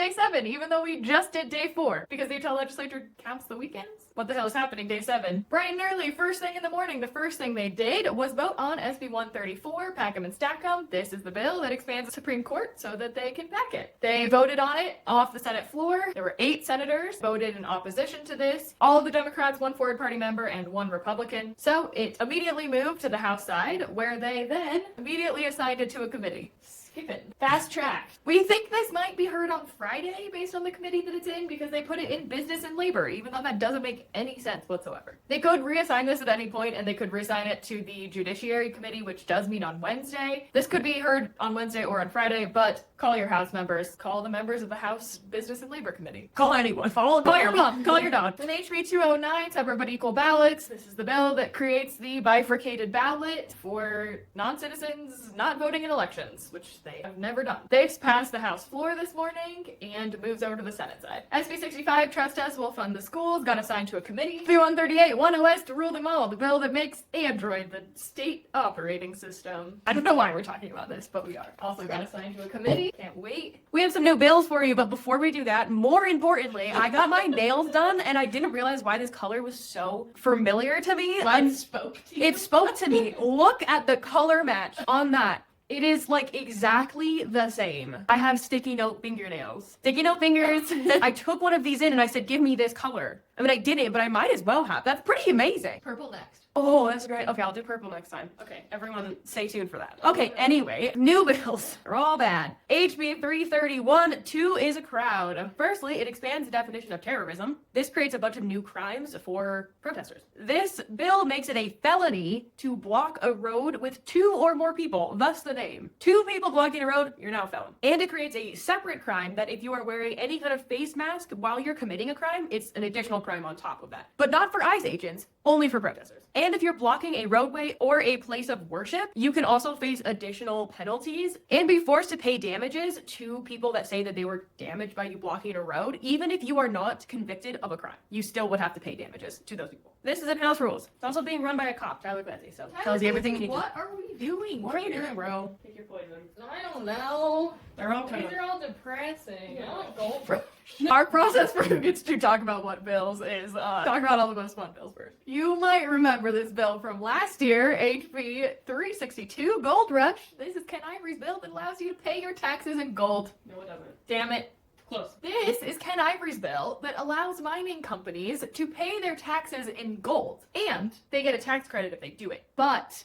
day 7, even though we just did day 4, because the Utah Legislature counts the weekends. What the hell is happening day 7? Bright and early, first thing in the morning, the first thing they did was vote on SB 134, pack 'em and stack 'em. This is the bill that expands the Supreme Court so that they can pack it. They voted on it off the Senate floor. There were 8 senators voted in opposition to this. All of the Democrats, 1 forward party member, and 1 Republican. So it immediately moved to the House side, where they then immediately assigned it to a committee. Skip it. Fast track. We think this might be heard on Friday based on the committee that it's in, because they put it in business and labor, even though that doesn't make any sense whatsoever. They could reassign this at any point, and they could reassign it to the Judiciary Committee, which does meet on Wednesday. This could be heard on Wednesday or on Friday, but call your House members. Call the members of the House Business and Labor Committee. Call anyone. Call your mom. Call your dog. In HB 209, separate but equal ballots. This is the bill that creates the bifurcated ballot for non-citizens not voting in elections, which they have never done. This passed the House floor this morning and moves over to the Senate side. SB 65, trust us, will fund the schools, got assigned to a committee. SB 138, 1OS to rule them all, the bill that makes Android the state operating system. I don't know why we're talking about this, but we are. Also got assigned to a committee. Can't wait. We have some new bills for you, but before we do that, more importantly, I got my nails done and I didn't realize why this color was so familiar to me. Mine spoke to you. It spoke to me. Look at the color match on that. It is like exactly the same. I have sticky note fingernails. Sticky note fingers. I took one of these in and I said, give me this color. I mean, I didn't, but I might as well have. That's pretty amazing. Purple next. Oh, that's great. Okay, I'll do purple next time. Okay, everyone stay tuned for that. Okay, anyway, new bills. They're all bad. HB 331, 2 is a crowd. Firstly, it expands the definition of terrorism. This creates a bunch of new crimes for protesters. This bill makes it a felony to block a road with 2 or more people, thus the name. 2 people blocking a road, you're now a felon. And it creates a separate crime that if you are wearing any kind of face mask while you're committing a crime, it's an additional crime on top of that. But not for ICE agents, only for protesters. And if you're blocking a roadway or a place of worship, you can also face additional penalties and be forced to pay damages to people that say that they were damaged by you blocking a road. Even if you are not convicted of a crime, you still would have to pay damages to those people. This is in House Rules. It's also being run by a cop, Tyler Betsy, so tells you everything you need to know. What are we doing? What are you doing, bro? Take your poison. I don't know. They're all kind These of... are all depressing. I want gold. Our process for who gets to talk about what bills is talk about all the most fun bills first. You might remember this bill from last year, HB 362, Gold Rush. This is Ken Ivory's bill that allows you to pay your taxes in gold. No, it doesn't. Damn it. Close. This is Ken Ivory's bill that allows mining companies to pay their taxes in gold. And they get a tax credit if they do it. But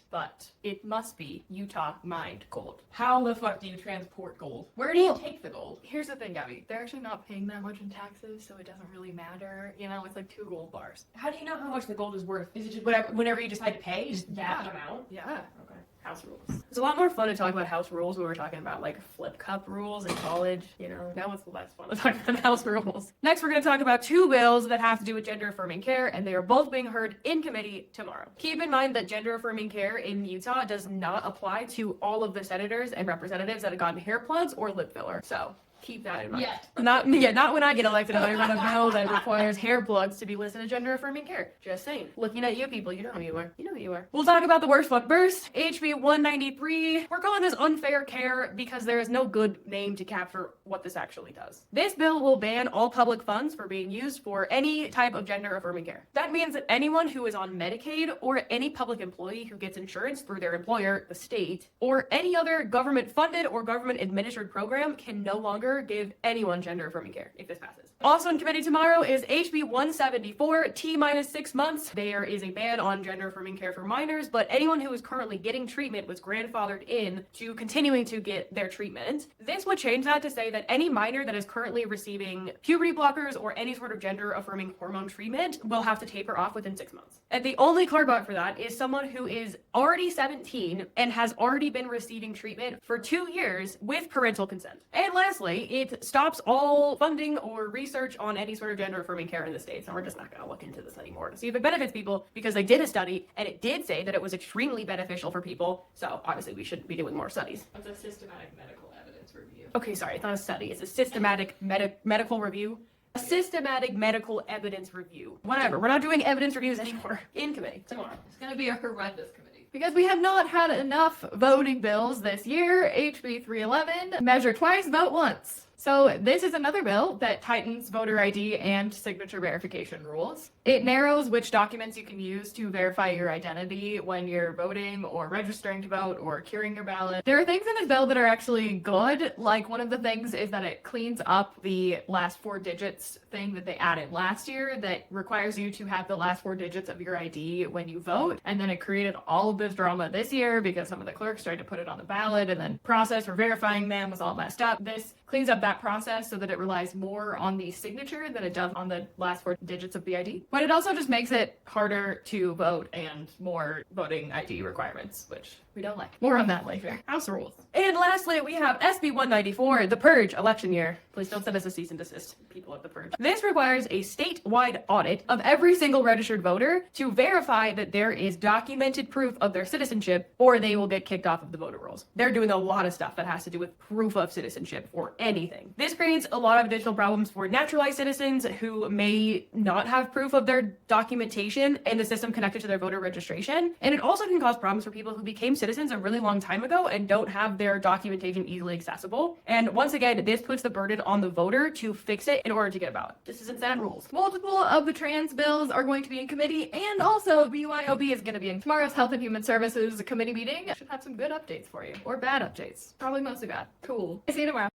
it must be Utah mined gold. How the fuck do you transport gold? Where do you take the gold? Here's the thing, Gabby. They're actually not paying that much in taxes, so it doesn't really matter. You know, it's like 2 gold bars. How do you know how much the gold is worth? Is it just whenever you decide to pay, just that amount? Yeah. Okay. House rules. It's a lot more fun to talk about house rules when we're talking about like flip cup rules in college. You know, that was less fun to talk about house rules. Next, we're going to talk about 2 bills that have to do with gender affirming care, and they are both being heard in committee tomorrow. Keep in mind that gender affirming care in Utah does not apply to all of the senators and representatives that have gotten hair plugs or lip filler. So keep that in mind. Not when I get elected. I run a bill that requires hair plugs to be listed as gender affirming care. Just saying. Looking at you people, you know who you are. You know who you are. We'll talk about the worst one first. HB 193. We're calling this unfair care because there is no good name to capture what this actually does. This bill will ban all public funds for being used for any type of gender affirming care. That means that anyone who is on Medicaid or any public employee who gets insurance through their employer, the state, or any other government funded or government administered program can no longer give anyone gender affirming care if this passes. Also in committee tomorrow is HB 174, T-6 months. There is a ban on gender affirming care for minors, but anyone who is currently getting treatment was grandfathered in to continuing to get their treatment. This would change that to say that any minor that is currently receiving puberty blockers or any sort of gender affirming hormone treatment will have to taper off within 6 months. And the only carve-out for that is someone who is already 17 and has already been receiving treatment for 2 years with parental consent. And lastly, it stops all funding or research on any sort of gender affirming care in the States. And we're just not going to look into this anymore to see if it benefits people, because they did a study and it did say that it was extremely beneficial for people. So obviously we shouldn't be doing more studies. It's a systematic medical evidence review. Okay, sorry, it's not a study. It's a systematic medical review. A systematic medical evidence review. Whatever. We're not doing evidence reviews anymore. In committee tomorrow. It's going to be a horrendous committee. Because we have not had enough voting bills this year. HB 311, measure twice, vote once. So this is another bill that tightens voter ID and signature verification rules. It narrows which documents you can use to verify your identity when you're voting or registering to vote or curing your ballot. There are things in this bill that are actually good. Like one of the things is that it cleans up the last 4 digits thing that they added last year that requires you to have the last 4 digits of your ID when you vote. And then it created all of this drama this year because some of the clerks tried to put it on the ballot and then process for verifying them was all messed up. This cleans up that process so that it relies more on the signature than it does on the last 4 digits of the ID. But it also just makes it harder to vote and more voting ID requirements, which we don't like. More on that later. House rules. And lastly, we have SB 194, the Purge election year. Please don't send us a cease and desist, people of the Purge. This requires a statewide audit of every single registered voter to verify that there is documented proof of their citizenship, or they will get kicked off of the voter rolls. They're doing a lot of stuff that has to do with proof of citizenship or anything. This creates a lot of additional problems for naturalized citizens who may not have proof of their documentation in the system connected to their voter registration. And it also can cause problems for people who became citizens a really long time ago and don't have their documentation easily accessible. And once again, this puts the burden on the voter to fix it in order to get a ballot. This is insane rules. Multiple of the trans bills are going to be in committee, and also BYOB is going to be in tomorrow's Health and Human Services committee meeting. I should have some good updates for you, or bad updates. Probably mostly bad. Cool. See you tomorrow.